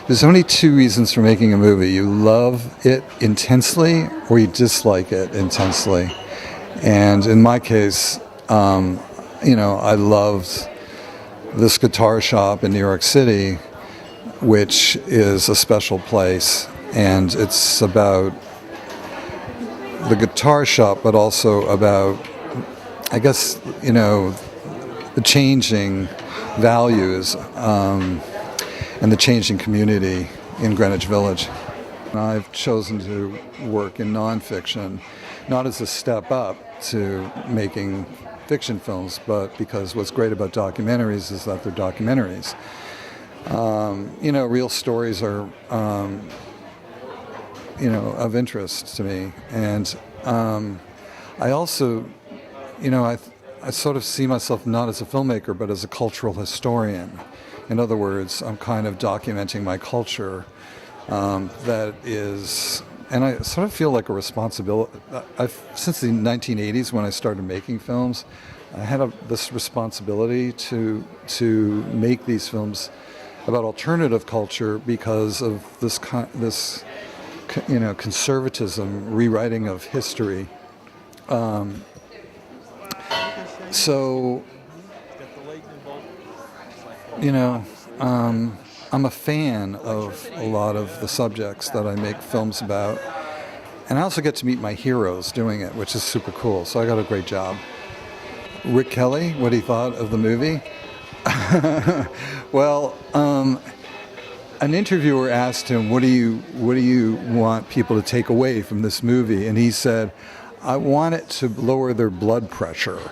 There's only two reasons for making a movie. You love it intensely or you dislike it intensely. And in my case, I loved this guitar shop in New York City, which is a special place. And it's about the guitar shop, but also about, I guess, the changing values and the changing community in Greenwich Village. I've chosen to work in nonfiction, not as a step up to making fiction films, but because what's great about documentaries is that they're documentaries. Real stories are, of interest to me. And I also, I sort of see myself not as a filmmaker, but as a cultural historian. In other words, I'm kind of documenting my culture that is, and I sort of feel like a responsibility. Since the 1980s, when I started making films, I had this responsibility to make these films about alternative culture because of this conservatism, rewriting of history. I'm a fan of a lot of the subjects that I make films about. And I also get to meet my heroes doing it, which is super cool. So I got a great job. Rick Kelly, what he thought of the movie? Well, an interviewer asked him, what do you want people to take away from this movie? And he said, I want it to lower their blood pressure.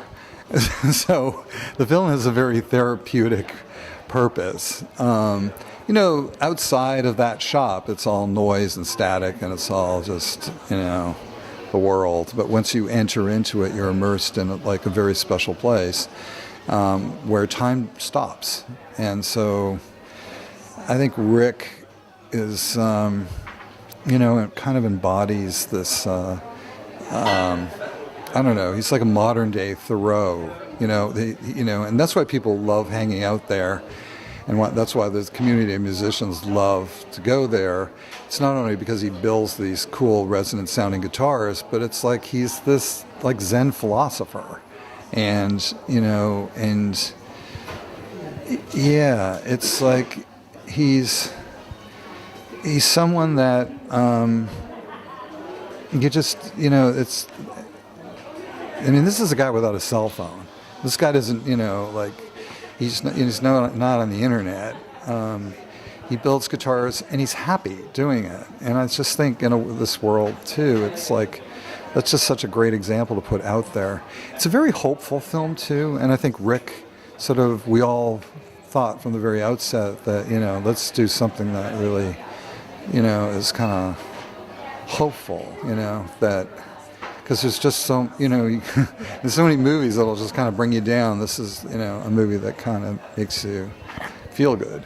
So the film has a very therapeutic purpose. Outside of that shop, it's all noise and static, and it's all just, the world. But once you enter into it, you're immersed in a very special place where time stops. And so I think Rick is, it kind of embodies this, he's like a modern day Thoreau, and that's why people love hanging out there. And that's why the community of musicians love to go there. It's not only because he builds these cool resonant sounding guitars, but it's like he's this Zen philosopher. And, it's like he's someone that this is a guy without a cell phone. This guy doesn't, he's not on the internet. He builds guitars and he's happy doing it. And I just think in this world too, it's like, that's just such a great example to put out there. It's a very hopeful film too. And I think Rick we all thought from the very outset that, let's do something that really, is kind of hopeful, that, because there's just so, there's so many movies that'll just kind of bring you down. This is, a movie that kind of makes you feel good.